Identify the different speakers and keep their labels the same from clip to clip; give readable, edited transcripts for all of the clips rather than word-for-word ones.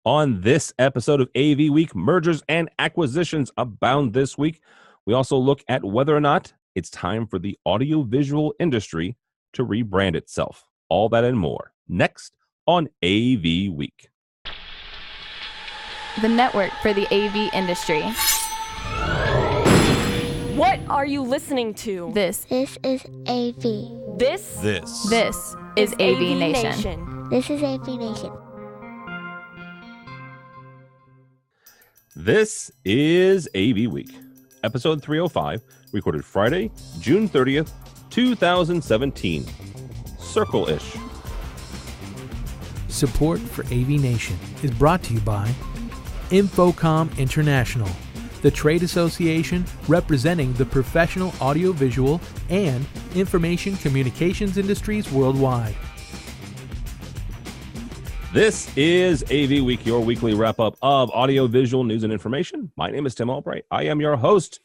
Speaker 1: On this episode of AV Week, mergers and acquisitions abound this week. We also look at whether or not it's time for the audiovisual industry to rebrand itself. All that and more next on AV Week.
Speaker 2: The network for the AV industry.
Speaker 3: What are you listening to?
Speaker 2: This
Speaker 4: is AV.
Speaker 3: This
Speaker 2: is AVNation.
Speaker 4: This is AVNation.
Speaker 1: This is AV Week, episode 305, recorded Friday, June 30th, 2017. Circle-ish.
Speaker 5: Support for AVNation is brought to you by Infocom International, the trade association representing the professional audiovisual and information communications industries worldwide.
Speaker 1: This is AV Week, your weekly wrap-up of audiovisual news and information. My name is Tim Albright. I am your host,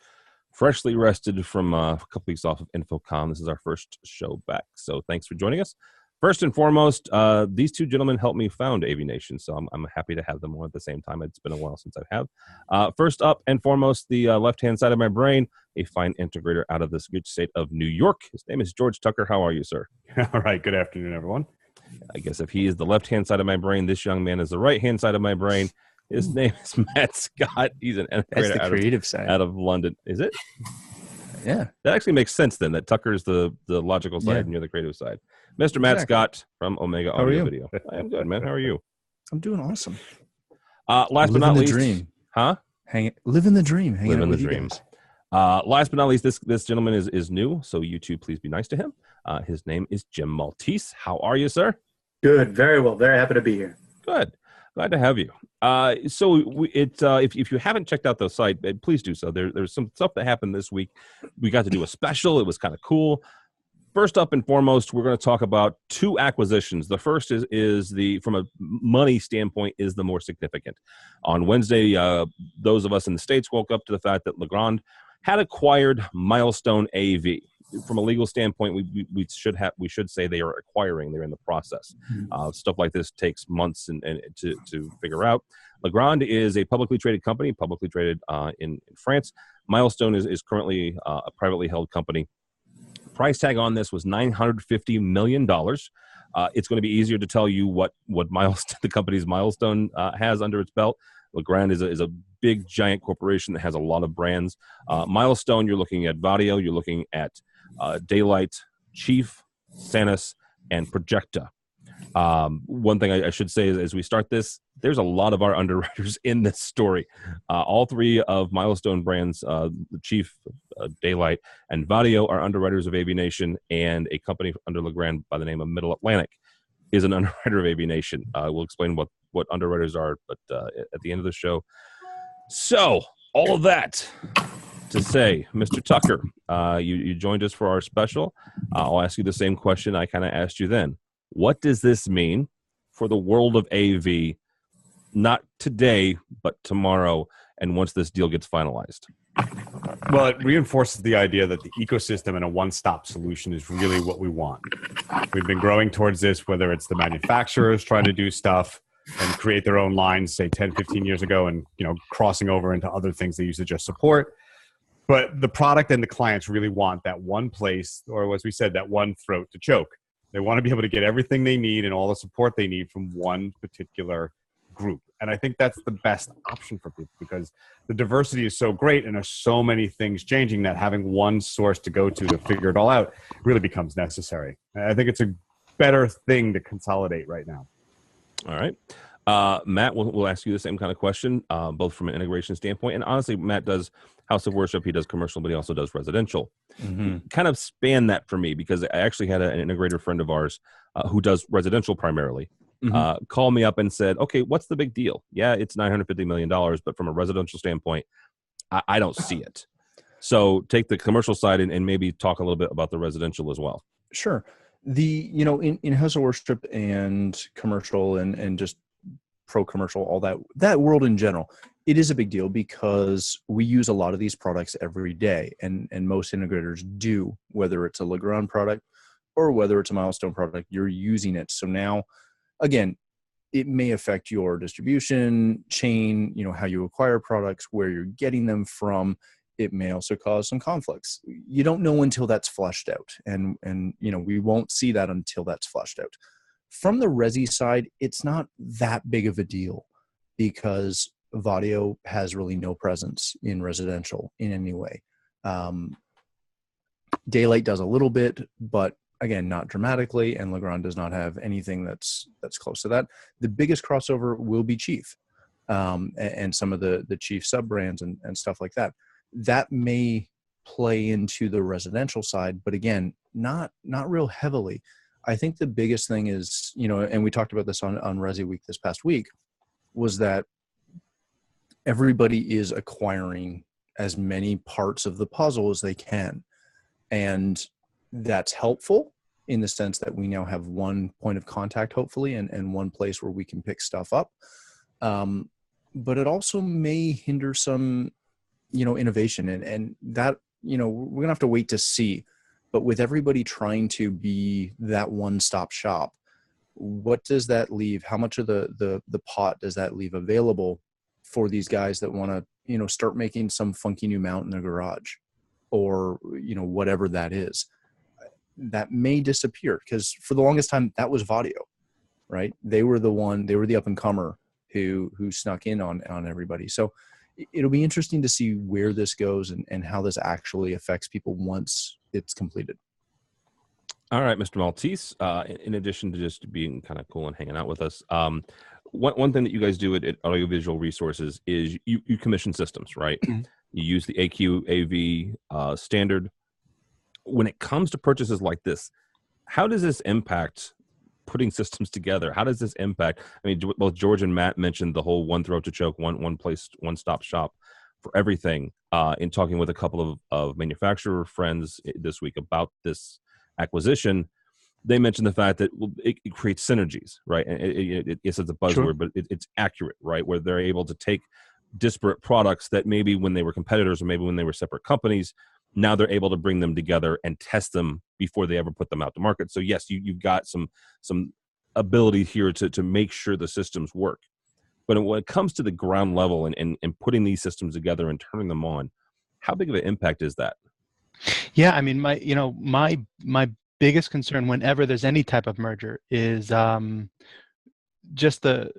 Speaker 1: freshly rested from a couple weeks off of Infocom. This is our first show back, so thanks for joining us. First and foremost, these two gentlemen helped me found AVNation, so I'm happy to have them on at the same time. It's been a while since I have. First up and foremost, the left-hand side of my brain, a fine integrator out of this good state of New York. His name is George Tucker. How are you, sir?
Speaker 6: All right. Good afternoon, everyone.
Speaker 1: I guess if he is the left-hand side of my brain, this young man is the right-hand side of my brain. His name is Matt Scott. He's an integrator out of London. Is it?
Speaker 7: Yeah.
Speaker 1: That actually makes sense then, that Tucker's the logical side and you're the creative side. Mr. Matt Scott from Omega Audio Video. I am good, man. How are you?
Speaker 7: I'm doing awesome.
Speaker 1: Last but not least.
Speaker 7: Dream.
Speaker 1: Huh?
Speaker 7: Living the dream.
Speaker 1: Living the dream. Last but not least, this gentleman is new, so you two please be nice to him. His name is Jim Maltese. How are you, sir?
Speaker 8: Good. Very well. Very happy to be here.
Speaker 1: Good. Glad to have you. If you haven't checked out the site, please do so. There's some stuff that happened this week. We got to do a special. It was kind of cool. First up and foremost, we're going to talk about two acquisitions. The first is from a money standpoint, is the more significant. On Wednesday, those of us in the States woke up to the fact that Legrand had acquired Milestone AV. From a legal standpoint, we should say they are acquiring. They're in the process. Stuff like this takes months and to figure out. Legrand is a publicly traded company, in France. Milestone is currently a privately held company. Price tag on this was $950 million. It's going to be easier to tell you what the company's Milestone has under its belt. Legrand is a big, giant corporation that has a lot of brands. Milestone, you're looking at Vadio, you're looking at Daylight, Chief, Sanus, and Projecta. One thing I should say is, as we start this, there's a lot of our underwriters in this story. All three of Milestone brands, the Chief, Daylight, and Vadio, are underwriters of AVNation, and a company under Legrand by the name of Middle Atlantic is an underwriter of AVNation. We'll explain what underwriters are, but at the end of the show. So, all of that to say, Mr. Tucker, you joined us for our special. I'll ask you the same question I kind of asked you then. What does this mean for the world of AV, not today, but tomorrow, and once this deal gets finalized?
Speaker 6: Well, it reinforces the idea that the ecosystem and a one-stop solution is really what we want. We've been growing towards this, whether it's the manufacturers trying to do stuff and create their own lines, say 10, 15 years ago, and crossing over into other things they used to just support. But the product and the clients really want that one place, or as we said, that one throat to choke. They want to be able to get everything they need and all the support they need from one particular group. And I think that's the best option for people because the diversity is so great and there's so many things changing that having one source to go to figure it all out really becomes necessary. I think it's a better thing to consolidate right now.
Speaker 1: All right. Matt, we'll ask you the same kind of question, both from an integration standpoint. And honestly, Matt does House of Worship, he does commercial, but he also does residential. Kind of span that for me because I actually had an integrator friend of ours who does residential primarily call me up and said, okay, what's the big deal? Yeah, it's $950 million, but from a residential standpoint, I don't see it. So take the commercial side and maybe talk a little bit about the residential as well.
Speaker 7: Sure. In House of Worship and commercial and just pro commercial, all that world in general, it is a big deal because we use a lot of these products every day, and most integrators do, whether it's a Legrand product or whether it's a Milestone product, you're using it. So now, again, it may affect your distribution chain, how you acquire products, where you're getting them from. It may also cause some conflicts. You don't know until that's fleshed out. And we won't see that until that's fleshed out. From the resi side, it's not that big of a deal because Vadio has really no presence in residential in any way. Daylight does a little bit, but again, not dramatically, and Legrand does not have anything that's close to that. The biggest crossover will be Chief, and some of the Chief sub brands and stuff like that. That may play into the residential side, but again, not real heavily. I think the biggest thing is, and we talked about this on Resi Week this past week, was that everybody is acquiring as many parts of the puzzle as they can. And that's helpful in the sense that we now have one point of contact, hopefully, and one place where we can pick stuff up. But it also may hinder some, innovation, and that, we're gonna have to wait to see. But with everybody trying to be that one-stop shop, what does that leave? How much of the pot does that leave available for these guys that want to, start making some funky new mount in their garage, or whatever that is? That may disappear, because for the longest time that was Vadio, right? They were the up and comer who snuck in on everybody. So it'll be interesting to see where this goes and how this actually affects people once it's completed.
Speaker 1: All right, Mr. Maltese, in addition to just being kind of cool and hanging out with us, one thing that you guys do at Audiovisual Resources is you commission systems, right? You use the AV standard. When it comes to purchases like this, how does this impact putting systems together? How does this impact? I mean, both George and Matt mentioned the whole one throat to choke, one place, one-stop shop for everything. In talking with a couple of manufacturer friends this week about this acquisition, they mentioned the fact that it creates synergies, right? And it's a buzzword, sure, but it's accurate, right? Where they're able to take disparate products that maybe when they were competitors or maybe when they were separate companies, now they're able to bring them together and test them before they ever put them out to market. So yes, you've got some ability here to make sure the systems work. But when it comes to the ground level and putting these systems together and turning them on, how big of an impact is that?
Speaker 9: Yeah, I mean, my biggest concern whenever there's any type of merger is just the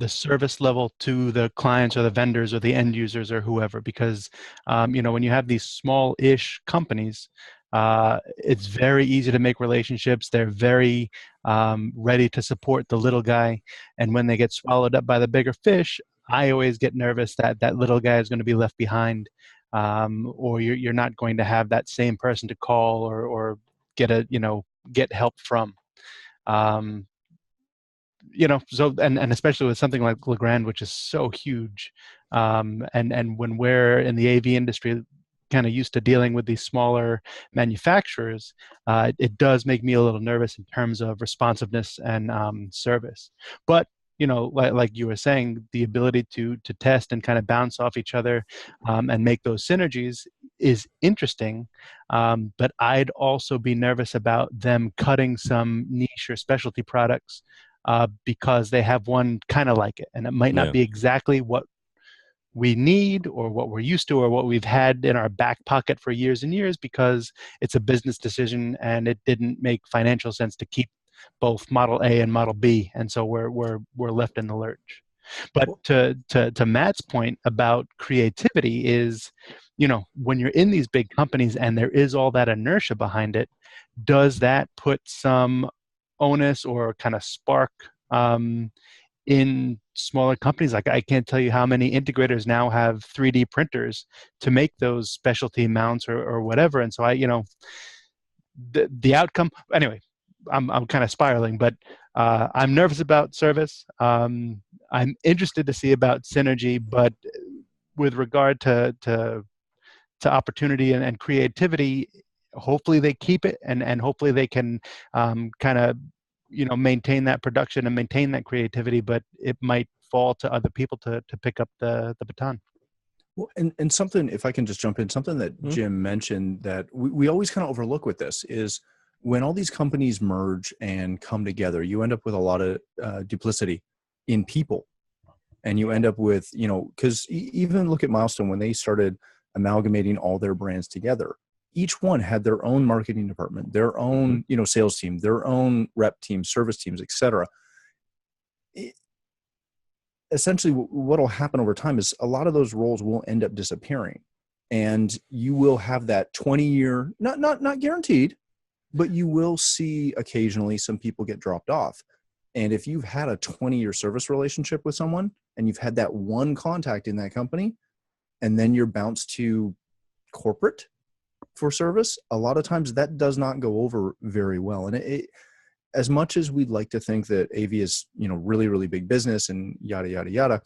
Speaker 9: service level to the clients or the vendors or the end users or whoever, because when you have these small-ish companies, it's very easy to make relationships. They're very ready to support the little guy, and when they get swallowed up by the bigger fish, I always get nervous that little guy is going to be left behind, or you're not going to have that same person to call or get help from. So and especially with something like Legrand, which is so huge, and when we're in the AV industry, kind of used to dealing with these smaller manufacturers, it does make me a little nervous in terms of responsiveness and service. But like you were saying, the ability to test and kind of bounce off each other and make those synergies is interesting. But I'd also be nervous about them cutting some niche or specialty products because they have one kind of like it, and it might not be exactly what we need or what we're used to or what we've had in our back pocket for years and years, because it's a business decision and it didn't make financial sense to keep both Model A and Model B, and so we're left in the lurch. But to Matt's point about creativity is, when you're in these big companies and there is all that inertia behind it, does that put some onus or kind of spark in smaller companies? Like, I can't tell you how many integrators now have 3D printers to make those specialty mounts or whatever. And so the outcome, anyway, I'm kind of spiraling, but I'm nervous about service. I'm interested to see about synergy, but with regard to opportunity and creativity, hopefully they keep it, and hopefully they can kind of maintain that production and maintain that creativity, but it might fall to other people to pick up the baton.
Speaker 7: Well, and something, if I can just jump in, something that Jim mentioned that we always kind of overlook with this is when all these companies merge and come together, you end up with a lot of duplicity in people. And you end up with, because even look at Milestone, when they started amalgamating all their brands together, each one had their own marketing department, their own, sales team, their own rep teams, service teams, etc. Essentially, what will happen over time is a lot of those roles will end up disappearing. And you will have that 20-year, not guaranteed, but you will see occasionally some people get dropped off. And if you've had a 20-year service relationship with someone and you've had that one contact in that company, and then you're bounced to corporate for service, a lot of times that does not go over very well. And as much as we'd like to think that AV is, really, really big business and yada, yada, yada,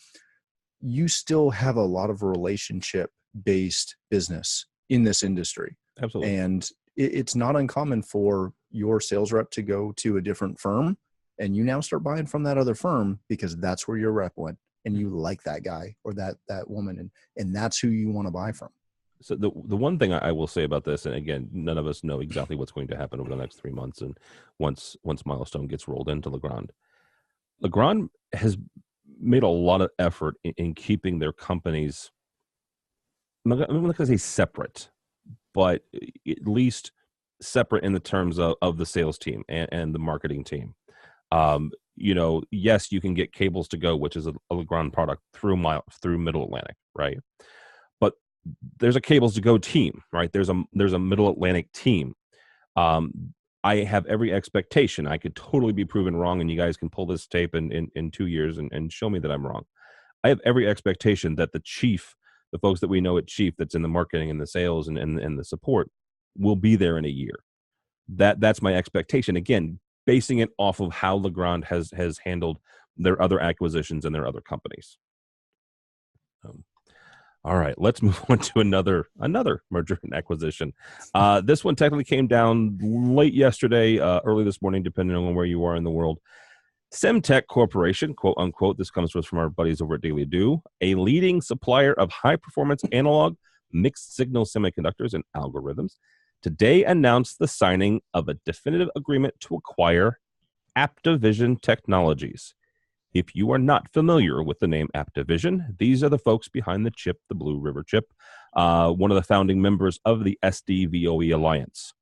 Speaker 7: you still have a lot of relationship-based business in this industry.
Speaker 1: Absolutely.
Speaker 7: And it's not uncommon for your sales rep to go to a different firm and you now start buying from that other firm because that's where your rep went and you like that guy or that woman and that's who you want to buy from.
Speaker 1: So the one thing I will say about this, and again, none of us know exactly what's going to happen over the next 3 months and once Milestone gets rolled into Legrand. Legrand has made a lot of effort in keeping their companies, I'm not going to say separate, but at least separate in the terms of the sales team and the marketing team. Yes, you can get Cables to Go, which is a Legrand product through Middle Atlantic, right? But there's a Cables to Go team, right? There's a Middle Atlantic team. I have every expectation. I could totally be proven wrong, and you guys can pull this tape in 2 years and show me that I'm wrong. I have every expectation that the folks that we know at Chief that's in the marketing and the sales and the support will be there in a year. That's my expectation. Again, basing it off of how Legrand has handled their other acquisitions and their other companies. All right, let's move on to another merger and acquisition. This one technically came down late yesterday, early this morning, depending on where you are in the world. Semtech Corporation, quote unquote, this comes to us from our buddies over at Daily Do, a leading supplier of high-performance analog mixed-signal semiconductors and algorithms, today announced the signing of a definitive agreement to acquire AptoVision Technologies. If you are not familiar with the name AptoVision, these are the folks behind the chip, the Blue River chip, one of the founding members of the SDVOE Alliance.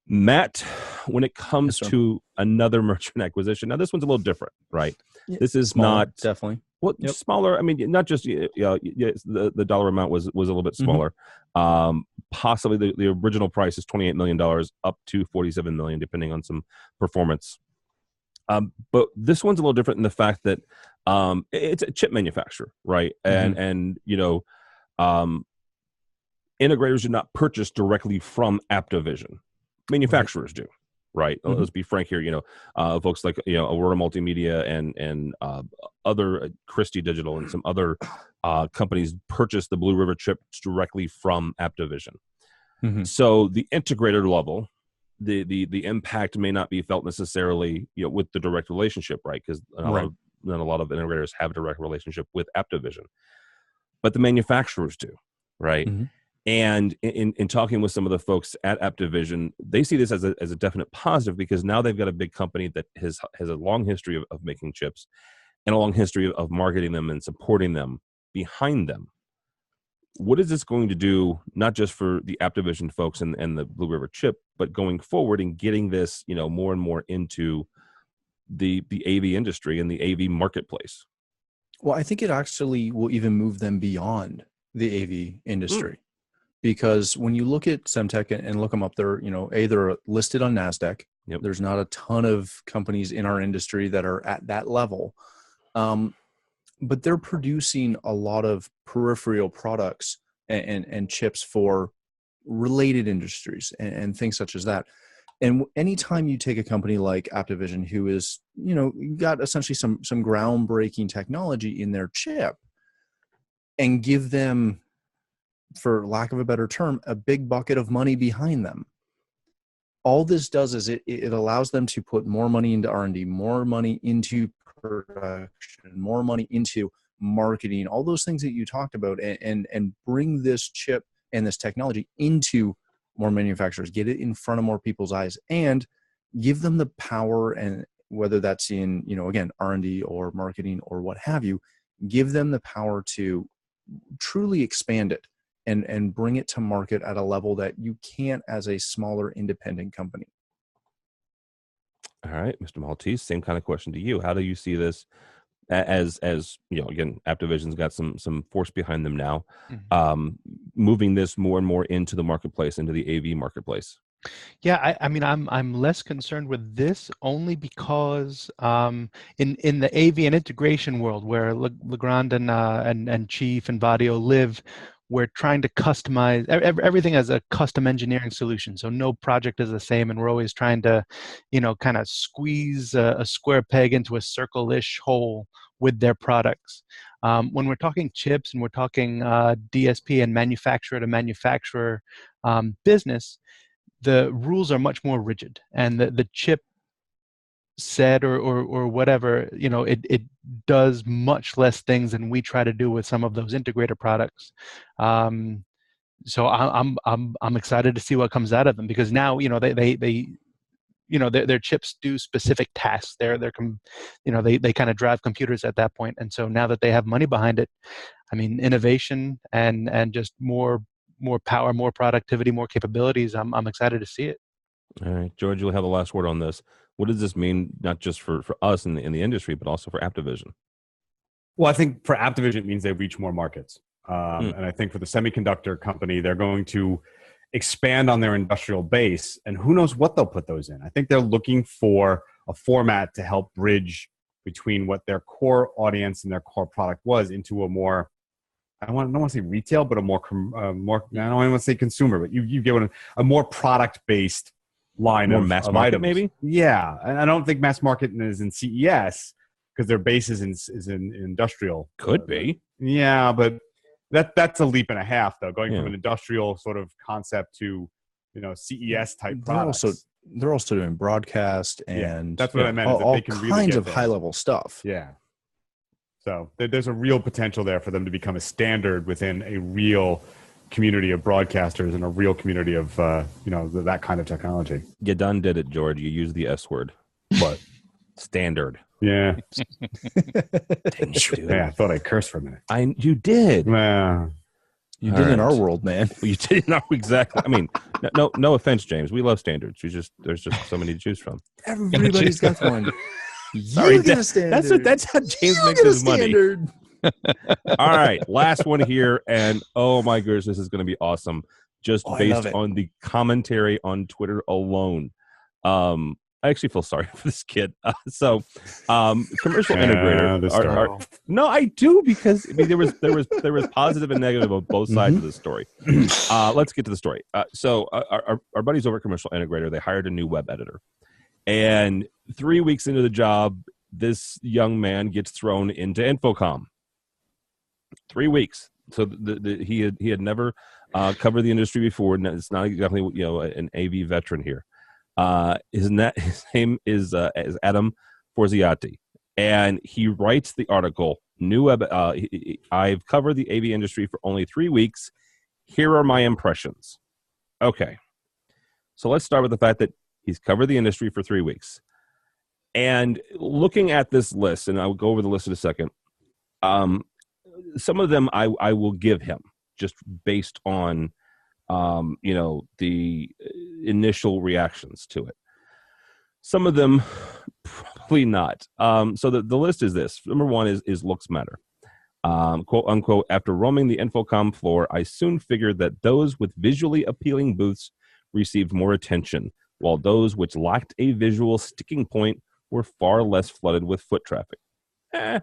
Speaker 1: Matt, when it comes to another merger and acquisition, now this one's a little different, right?
Speaker 7: Yeah,
Speaker 1: this is
Speaker 7: smaller,
Speaker 1: not
Speaker 7: definitely
Speaker 1: smaller. I mean, not just the dollar amount was a little bit smaller. Possibly the original price is $28 million, up to $47 million, depending on some performance. But this one's a little different in the fact that it's a chip manufacturer, right? And integrators do not purchase directly from AptoVision. Manufacturers do, right? Let's be frank here. Folks like Aurora Multimedia and other Christie Digital and some other companies purchase the Blue River chip directly from AptoVision. So the integrator level, the impact may not be felt necessarily with the direct relationship, right? Because not a lot of integrators have a direct relationship with AptoVision, but the manufacturers do, right? And in talking with some of the folks at AptoVision, they see this as a definite positive because now they've got a big company that has a long history of making chips and a long history of marketing them and supporting them behind them. What is this going to do, not just for the AptoVision folks and the Blue River chip, but going forward and getting this, more and more into the AV industry and the AV marketplace?
Speaker 7: Well, I think it actually will even move them beyond the AV industry. Because when you look at Semtech and look them up, they're, they're listed on NASDAQ. There's not a ton of companies in our industry that are at that level. But they're producing a lot of peripheral products and chips for related industries and things such as that. And anytime you take a company like AptoVision, who is, got essentially some groundbreaking technology in their chip, and give them, for lack of a better term, a big bucket of money behind them. All this does is it allows them to put more money into R&D, more money into production, more money into marketing, all those things that you talked about, and bring this chip and this technology into more manufacturers, get it in front of more people's eyes, and give them the power, and whether that's in, again, R&D or marketing or what have you, give them the power to truly expand it and bring it to market at a level that you can't as a smaller independent company.
Speaker 1: All right, Mr. Maltese, same kind of question to you. How do you see this as again, AptoVision's got some force behind them now, moving this more and more into the marketplace, into the AV marketplace?
Speaker 9: Yeah, I mean, I'm less concerned with this only because in the AV and integration world, where Legrand and Chief and Vadio live, we're trying to customize everything as a custom engineering solution. So no project is the same, and we're always trying to, kind of squeeze a square peg into a circle-ish hole with their products. When we're talking chips and we're talking DSP and manufacturer to manufacturer business, the rules are much more rigid, and the chip set or whatever, it does much less things than we try to do with some of those integrator products. So I'm excited to see what comes out of them, because now their chips do specific tasks. They kind of drive computers at that point, and so now that they have money behind it, I mean, innovation and just more power, more productivity, more capabilities. I'm excited to see it.
Speaker 1: All right, George, you'll have the last word on this. What does this mean, not just for us in the industry, but also for AptoVision?
Speaker 6: Well, I think for AptoVision, it means they reach more markets. And I think for the semiconductor company, they're going to expand on their industrial base, and who knows what they'll put those in. I think they're looking for a format to help bridge between what their core audience and their core product was into a more, I don't want to say retail, but a more I don't want to say consumer, but you get a more product-based line
Speaker 1: more
Speaker 6: of
Speaker 1: mass
Speaker 6: of
Speaker 1: market,
Speaker 6: items.
Speaker 1: maybe?
Speaker 6: Yeah, and I don't think mass market is in CES because their base is in industrial.
Speaker 1: Could be.
Speaker 6: Yeah, but that's a leap and a half, though, going from an industrial sort of concept to CES type products.
Speaker 7: They're also doing broadcast and
Speaker 6: that's what I meant.
Speaker 7: all
Speaker 6: They can really
Speaker 7: kinds
Speaker 6: get
Speaker 7: of
Speaker 6: there.
Speaker 7: high level stuff.
Speaker 6: Yeah. So there's a real potential there for them to become a standard within a real community of broadcasters and a real community of that kind of technology.
Speaker 1: You done did it, George. You used the S word.
Speaker 6: What?
Speaker 1: Standard.
Speaker 6: Yeah.
Speaker 1: Didn't you do
Speaker 6: Yeah, I thought I cursed for a minute.
Speaker 1: You did.
Speaker 7: You did in our world, man.
Speaker 1: You did not exactly. I mean, no offense, James. We love standards. There's just so many to choose from.
Speaker 7: Everybody's got one.
Speaker 1: Sorry,
Speaker 7: You get a standard.
Speaker 1: that's how James
Speaker 7: You
Speaker 1: makes
Speaker 7: get a
Speaker 1: his money.
Speaker 7: standard.
Speaker 1: All right, last one here, and oh my goodness, this is going to be awesome. Just based on the commentary on Twitter alone. I actually feel sorry for this kid. Commercial integrator. No, I do, because I mean there was positive and negative on both sides of the story. Let's get to the story. Our buddies over at Commercial Integrator, they hired a new web editor, and 3 weeks into the job, this young man gets thrown into Infocom. 3 weeks. So he had never covered the industry before. And it's not exactly an AV veteran here. His name is Adam Forziati, and he writes the article. I've covered the AV industry for only 3 weeks. Here are my impressions. Okay, so let's start with the fact that he's covered the industry for 3 weeks. And looking at this list, and I will go over the list in a second. Some of them I will give him just based on the initial reactions to it. Some of them probably not. So the list is this. Number one is looks matter. Quote unquote, after roaming the Infocom floor, I soon figured that those with visually appealing booths received more attention, while those which lacked a visual sticking point were far less flooded with foot traffic. The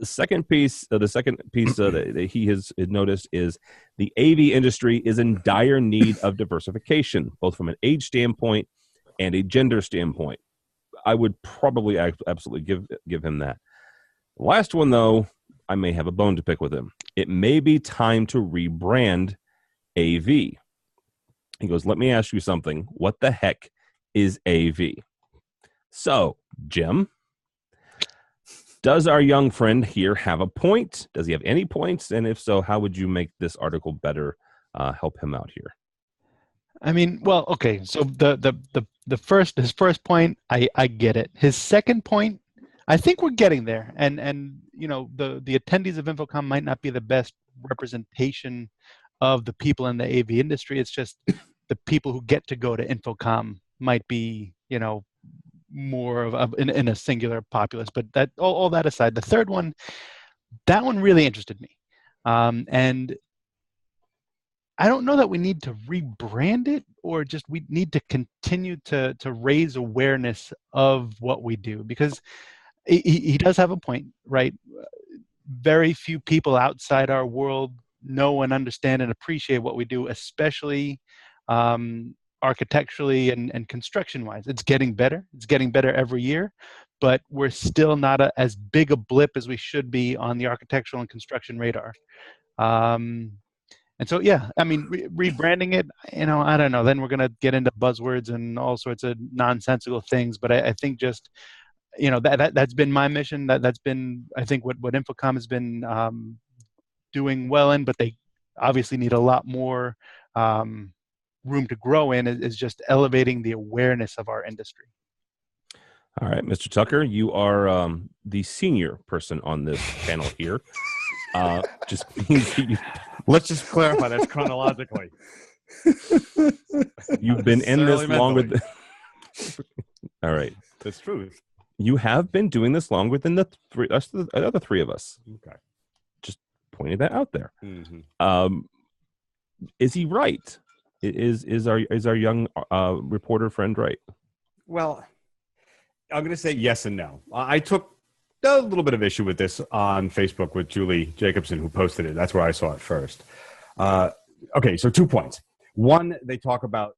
Speaker 1: second piece that he has noticed is the AV industry is in dire need of diversification, both from an age standpoint and a gender standpoint. I would probably absolutely give him that. The last one, though, I may have a bone to pick with him. It may be time to rebrand AV. He goes, let me ask you something. What the heck is AV? So, Jim, does our young friend here have a point? Does he have any points? And if so, how would you make this article better help him out here?
Speaker 9: I mean, well, okay. So his first point, I get it. His second point, I think we're getting there. And you know, the attendees of InfoComm might not be the best representation of the people in the AV industry. It's just the people who get to go to InfoComm might be, you know, more of in a singular populace. But that all that aside, the third one, that one really interested me. And I don't know that we need to rebrand it, or just we need to continue to raise awareness of what we do, because he does have a point, right? Very few people outside our world know and understand and appreciate what we do, especially architecturally and construction-wise. It's getting better. It's getting better every year, but we're still not as big a blip as we should be on the architectural and construction radar. And so, yeah, I mean, rebranding it, you know, I don't know. Then we're going to get into buzzwords and all sorts of nonsensical things. But I think just, you know, that's been my mission. That's been, I think, what InfoComm has been doing well in. But they obviously need a lot more room to grow in, is just elevating the awareness of our industry.
Speaker 1: All right, Mr. Tucker, you are the senior person on this panel here. Just means that
Speaker 6: Let's just clarify that's chronologically.
Speaker 1: You've been in this longer than... All right.
Speaker 6: That's true.
Speaker 1: You have been doing this longer than the other three of us.
Speaker 6: Okay.
Speaker 1: Just pointing that out there.
Speaker 6: Mm-hmm.
Speaker 1: Is he right? Is our young reporter friend right?
Speaker 6: Well, I'm going to say yes and no. I took a little bit of issue with this on Facebook with Julie Jacobson, who posted it. That's where I saw it first. Okay, so 2 points. One, they talk about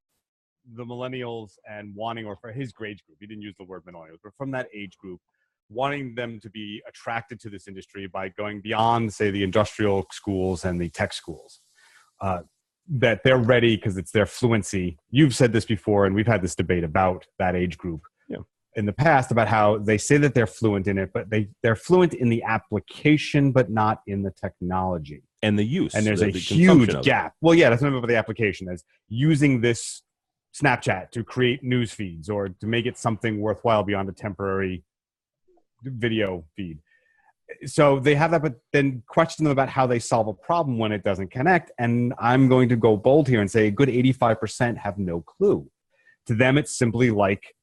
Speaker 6: the millennials and wanting, or for his grade group, he didn't use the word millennials, but from that age group, wanting them to be attracted to this industry by going beyond, say, the industrial schools and the tech schools. That they're ready because it's their fluency. You've said this before, and we've had this debate about that age group in the past, about how they say that they're fluent in it, but they're fluent in the application, but not in the technology
Speaker 1: and the use.
Speaker 6: And there's a huge gap. Well, yeah, that's not about the application, as using this Snapchat to create news feeds or to make it something worthwhile beyond a temporary video feed. So they have that, but then question them about how they solve a problem when it doesn't connect. And I'm going to go bold here and say a good 85% have no clue. To them, it's simply like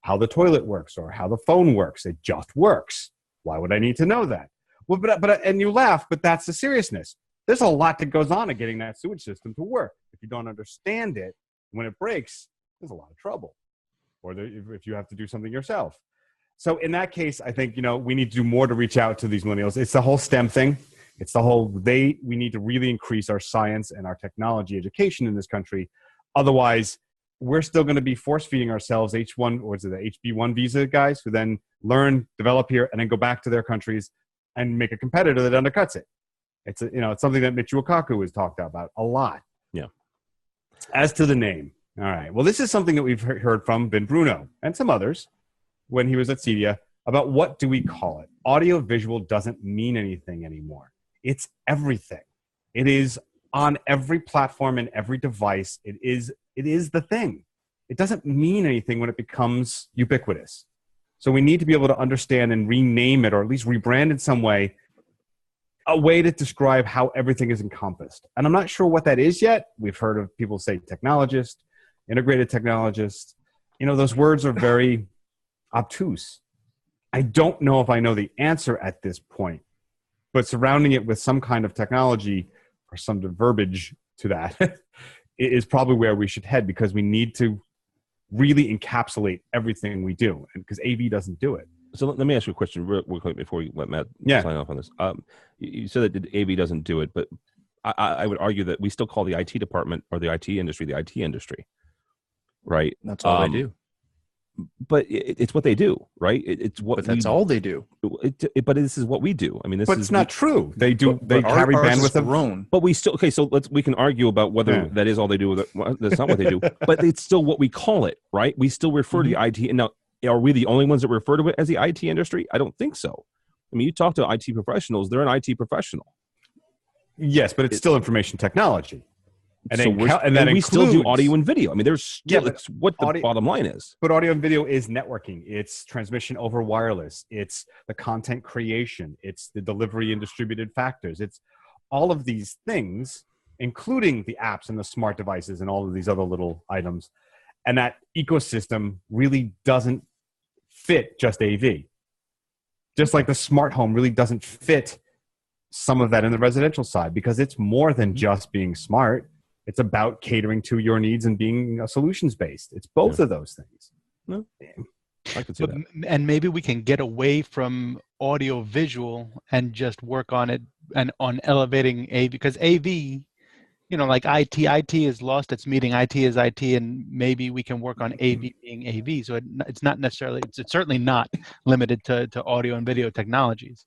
Speaker 6: how the toilet works or how the phone works. It just works. Why would I need to know that? Well, but and you laugh, but that's the seriousness. There's a lot that goes on in getting that sewage system to work. If you don't understand it, when it breaks, there's a lot of trouble. Or if you have to do something yourself. So in that case, I think, you know, we need to do more to reach out to these millennials. It's the whole STEM thing. It's the whole, we need to really increase our science and our technology education in this country. Otherwise, we're still going to be force feeding ourselves H1, or is it the HB1 visa guys who then learn, develop here, and then go back to their countries and make a competitor that undercuts it. It's it's something that Michio Kaku has talked about a lot.
Speaker 1: Yeah.
Speaker 6: As to the name, all right. Well, this is something that we've heard from Vin Bruno and some others when he was at CEDIA about what do we call it. Audio visual doesn't mean anything anymore. It's everything. It is on every platform and every device. It is the thing. It doesn't mean anything when it becomes ubiquitous. So we need to be able to understand and rename it, or at least rebrand in some way, a way to describe how everything is encompassed. And I'm not sure what that is yet. We've heard of people say technologist, integrated technologist. You know, those words are very obtuse. I don't know if I know the answer at this point, but surrounding it with some kind of technology or some verbiage to that is probably where we should head, because we need to really encapsulate everything we do, and because AV doesn't do it.
Speaker 1: So let me ask you a question real quick before you let Matt sign off on this. You said that AV doesn't do it, but I would argue that we still call the IT department or the IT industry, right?
Speaker 7: That's all they do.
Speaker 1: But it's what they do, right? It's what.
Speaker 7: But that's all they do.
Speaker 1: But this is what we do. I mean, this
Speaker 6: but
Speaker 1: is
Speaker 6: it's not true. They do. They carry bandwidth of their own.
Speaker 1: But we still So we can argue about whether that is all they do. That's not what they do. But it's still what we call it, right? We still refer to the IT. And now, are we the only ones that refer to it as the IT industry? I don't think so. I mean, you talk to IT professionals; they're an IT professional.
Speaker 6: Yes, but it's still information technology. And,
Speaker 1: so we still do audio and video. I mean, there's still it's what the bottom line is.
Speaker 6: But audio and video is networking. It's transmission over wireless. It's the content creation. It's the delivery and distributed factors. It's all of these things, including the apps and the smart devices and all of these other little items. And that ecosystem really doesn't fit just AV. Just like the smart home really doesn't fit some of that in the residential side, because it's more than just being smart. It's about catering to your needs and being solutions based. It's both of those things.
Speaker 1: No. I could see that.
Speaker 9: And maybe we can get away from audio visual and just work on it and on elevating AV, because AV, you know, like IT is lost its meaning. IT is IT, and maybe we can work on AV being AV. So it's not necessarily, it's certainly not limited to audio and video technologies.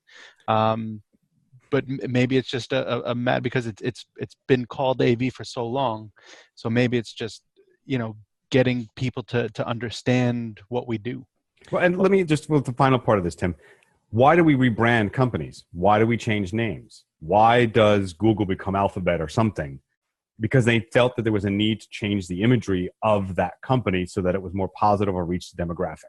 Speaker 9: But maybe it's just because it's been called AV for so long. So maybe it's just, you know, getting people to understand what we do.
Speaker 6: Well, and let me just, with the final part of this, Tim, why do we rebrand companies? Why do we change names? Why does Google become Alphabet or something? Because they felt that there was a need to change the imagery of that company so that it was more positive or reach the demographic.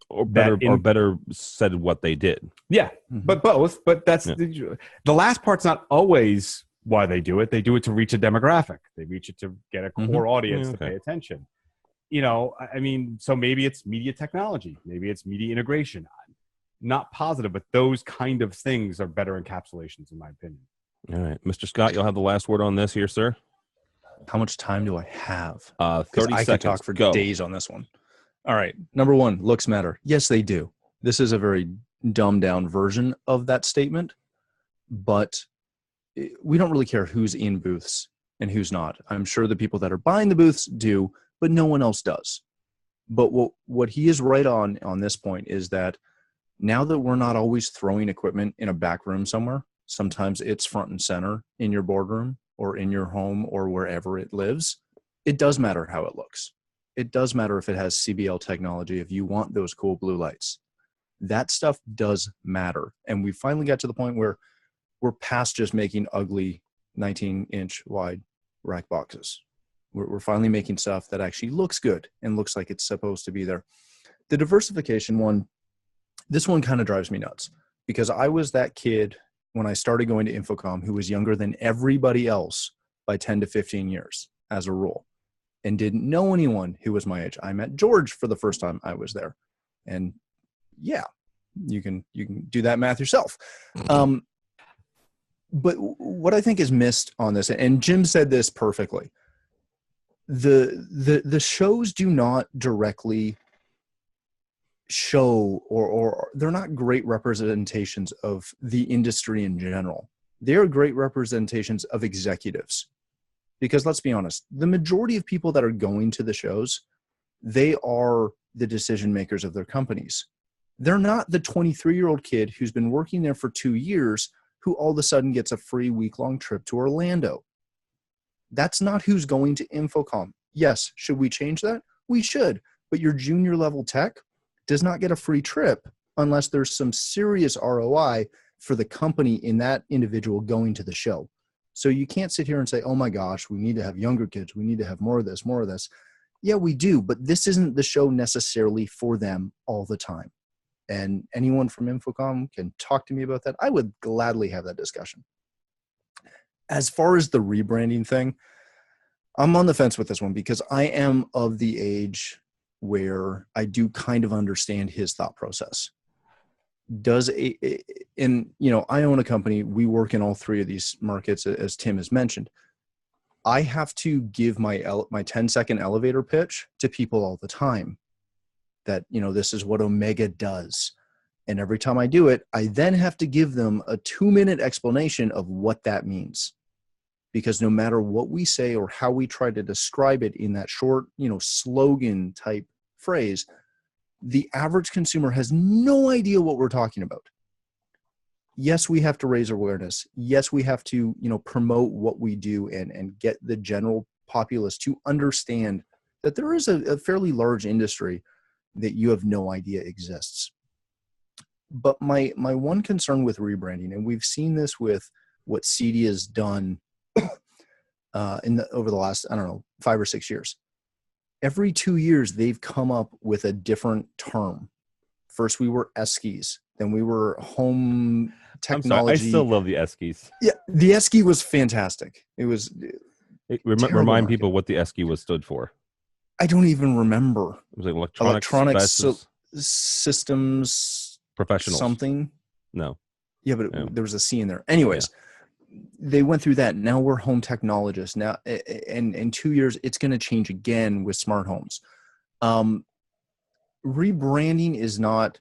Speaker 1: Or better said what they did.
Speaker 6: Yeah, but both. But that's the last part's not always why they do it. They do it to reach a demographic. They reach it to get a core audience to pay attention. You know, I mean, so maybe it's media technology. Maybe it's media integration. Not positive, but those kind of things are better encapsulations, in my opinion.
Speaker 1: All right. Mr. Scott, you'll have the last word on this here, sir.
Speaker 7: How much time do I have?
Speaker 1: 30
Speaker 7: I
Speaker 1: seconds.
Speaker 7: could talk for days on this one. All right. Number one, looks matter. Yes, they do. This is a very dumbed down version of that statement, but we don't really care who's in booths and who's not. I'm sure the people that are buying the booths do, but no one else does. But what he is right on this point is that now that we're not always throwing equipment in a back room somewhere, sometimes it's front and center in your boardroom or in your home or wherever it lives. It does matter how it looks. It does matter if it has CBL technology, if you want those cool blue lights. That stuff does matter. And we finally got to the point where we're past just making ugly 19-inch wide rack boxes. We're finally making stuff that actually looks good and looks like it's supposed to be there. The diversification one, this one kind of drives me nuts, because I was that kid when I started going to Infocom who was younger than everybody else by 10 to 15 years as a rule, and didn't know anyone who was my age. I met George for the first time I was there. And yeah, you can do that math yourself. But what I think is missed on this, and Jim said this perfectly, the shows do not directly show or they're not great representations of the industry in general. They are great representations of executives. Because let's be honest, the majority of people that are going to the shows, they are the decision makers of their companies. They're not the 23-year-old kid who's been working there for 2 years who all of a sudden gets a free week-long trip to Orlando. That's not who's going to Infocom. Yes, should we change that? We should. But your junior level tech does not get a free trip unless there's some serious ROI for the company in that individual going to the show. So you can't sit here and say, oh my gosh, we need to have younger kids. We need to have more of this, more of this. Yeah, we do, but this isn't the show necessarily for them all the time. And anyone from Infocom can talk to me about that. I would gladly have that discussion. As far as the rebranding thing, I'm on the fence with this one because I am of the age where I do kind of understand his thought process. I own a company. We work in all three of these markets, as Tim has mentioned. I have to give my 10-second elevator pitch to people all the time that, this is what Omega does. And every time I do it, I then have to give them a 2-minute explanation of what that means. Because no matter what we say or how we try to describe it in that short, slogan type phrase, the average consumer has no idea what we're talking about. Yes, we have to raise awareness. Yes, we have to, promote what we do and get the general populace to understand that there is a fairly large industry that you have no idea exists. But my one concern with rebranding, and we've seen this with what CD has done over the last, I don't know, 5 or 6 years. Every 2 years, they've come up with a different term. First, we were Eskies. Then we were home technology.
Speaker 1: I'm sorry, I still love the Eskies.
Speaker 7: Yeah, the Esky was fantastic. It was.
Speaker 1: Remind people what the Esky stood for.
Speaker 7: I don't even remember.
Speaker 1: It was like electronic
Speaker 7: systems
Speaker 1: professionals.
Speaker 7: Something.
Speaker 1: No.
Speaker 7: Yeah, but there was a C in there. Anyways, they went through that. Now we're home technologists. Now, and in 2 years, it's going to change again with smart homes. Rebranding is not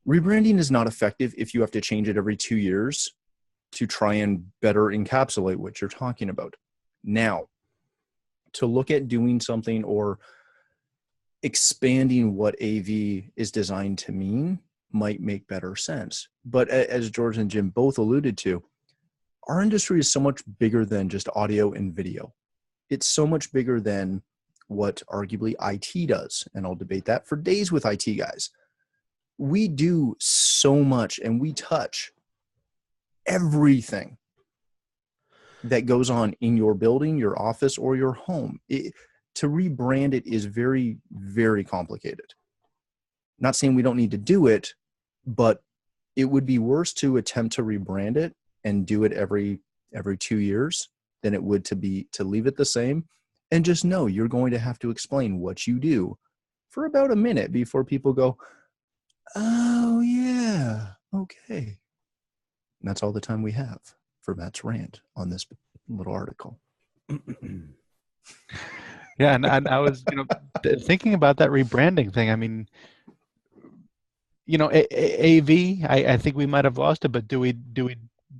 Speaker 7: effective if you have to change it every 2 years to try and better encapsulate what you're talking about. Now, to look at doing something or expanding what AV is designed to mean might make better sense. But as George and Jim both alluded to, our industry is so much bigger than just audio and video. It's so much bigger than what arguably IT does. And I'll debate that for days with IT guys. We do so much and we touch everything that goes on in your building, your office, or your home. To rebrand it is very, very complicated. Not saying we don't need to do it, but it would be worse to attempt to rebrand it and do it every 2 years than it would to leave it the same. And just know you're going to have to explain what you do for about a minute before people go, oh yeah, okay. And that's all the time we have for Matt's rant on this little article.
Speaker 9: Yeah, and I was thinking about that rebranding thing. I mean, AV, I think we might have lost it, but do we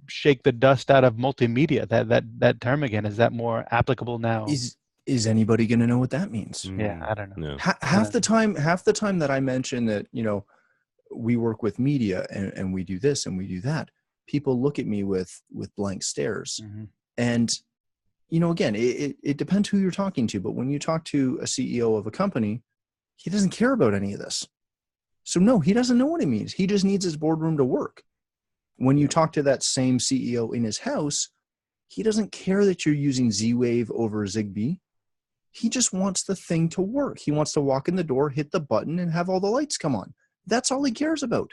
Speaker 9: shake the dust out of multimedia? That term again, is that more applicable now?
Speaker 7: Is anybody going to know what that means?
Speaker 9: Yeah, I don't know.
Speaker 1: No.
Speaker 7: Half the time that I mention that, we work with media and we do this and we do that, people look at me with blank stares. Mm-hmm. And, again, it depends who you're talking to, but when you talk to a CEO of a company, he doesn't care about any of this. So no, he doesn't know what it means. He just needs his boardroom to work. When you talk to that same CEO in his house, he doesn't care that you're using Z-Wave over Zigbee. He just wants the thing to work. He wants to walk in the door, hit the button, and have all the lights come on. That's all he cares about.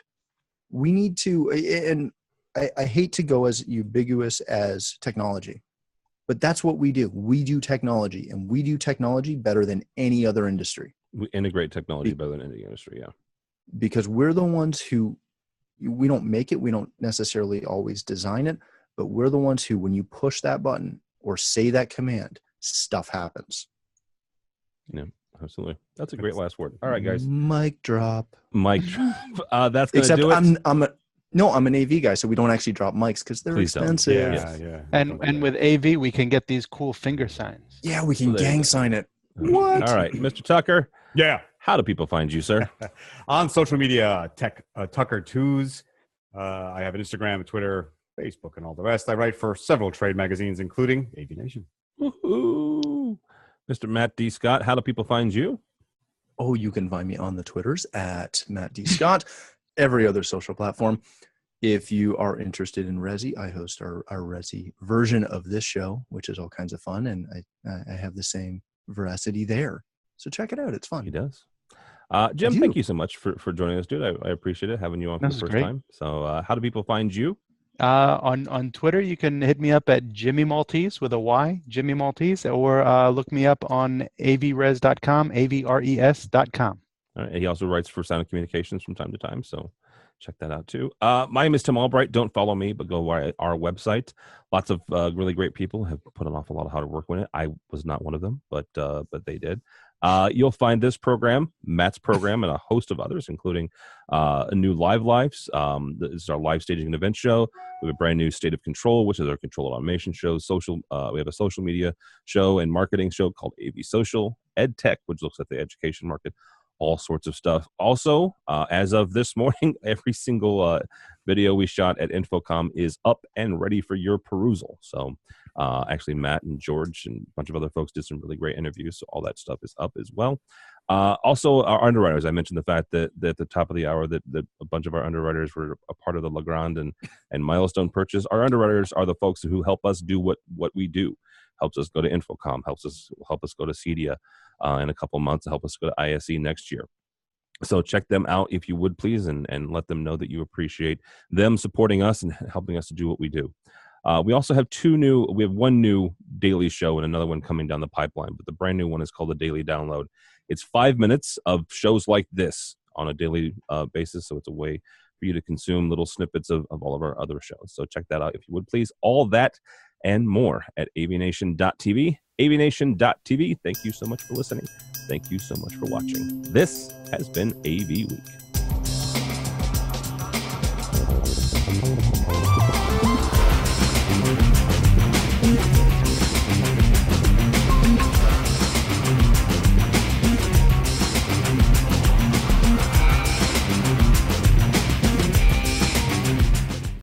Speaker 7: We need to, and I hate to go as ubiquitous as technology, but that's what we do. We do technology, and we do technology better than any other industry.
Speaker 1: We integrate technology better than any industry, yeah.
Speaker 7: Because we're the ones who, we don't make it, we don't necessarily always design it, but we're the ones who, when you push that button or say that command, stuff happens.
Speaker 1: Yeah, absolutely. That's a great last word. All right, guys.
Speaker 7: Mic drop.
Speaker 1: Mic drop. That's going to do it.
Speaker 7: I'm an AV guy, so we don't actually drop mics because they're expensive.
Speaker 6: Yeah.
Speaker 9: And with AV, we can get these cool finger signs.
Speaker 7: Yeah, we can gang sign it.
Speaker 1: What? All right, Mr. Tucker.
Speaker 6: Yeah.
Speaker 1: How do people find you, sir?
Speaker 6: On social media, Tucker2s. I have an Instagram, Twitter, Facebook, and all the rest. I write for several trade magazines, including AVNation.
Speaker 1: Woohoo! Mr. Matt D. Scott, how do people find you?
Speaker 7: Oh, you can find me on the Twitters at Matt D. Scott, every other social platform. If you are interested in Resi, I host our Resi version of this show, which is all kinds of fun, and I have the same veracity there. So check it out. It's fun.
Speaker 1: He does. Jim, thank you so much for joining us, dude. I appreciate it, having you on for the first time. So how do people find you?
Speaker 9: On Twitter, you can hit me up at Jimmy Maltese with a Y, Jimmy Maltese, or look me up on avres.com, avres.com.
Speaker 1: All right. He also writes for Sound Communications from time to time, so check that out too. My name is Tim Albright. Don't follow me, but go to our website. Lots of really great people have put an awful lot of hard work on it. I was not one of them, but they did. You'll find this program, Matt's program, and a host of others, including a new Live Lives. This is our live staging and event show. We have a brand new State of Control, which is our control and automation show. We have a social media show and marketing show called AV Social. Ed Tech, which looks at the education market. All sorts of stuff. Also, as of this morning, every single video we shot at Infocom is up and ready for your perusal. So actually, Matt and George and a bunch of other folks did some really great interviews. So all that stuff is up as well. Also, our underwriters. I mentioned the fact that at the top of the hour that a bunch of our underwriters were a part of the Legrand and Milestone purchase. Our underwriters are the folks who help us do what we do. helps us go to Infocom, help us go to CEDIA in a couple months, help us go to ISE next year. So check them out if you would, please, and let them know that you appreciate them supporting us and helping us to do what we do. We also have we have one new daily show and another one coming down the pipeline, but the brand new one is called the Daily Download. It's 5 minutes of shows like this on a daily basis, so it's a way for you to consume little snippets of all of our other shows. So check that out if you would, please. All that and more at AVNation.tv. AVNation.tv. Thank you so much for listening. Thank you so much for watching. This has been AV Week.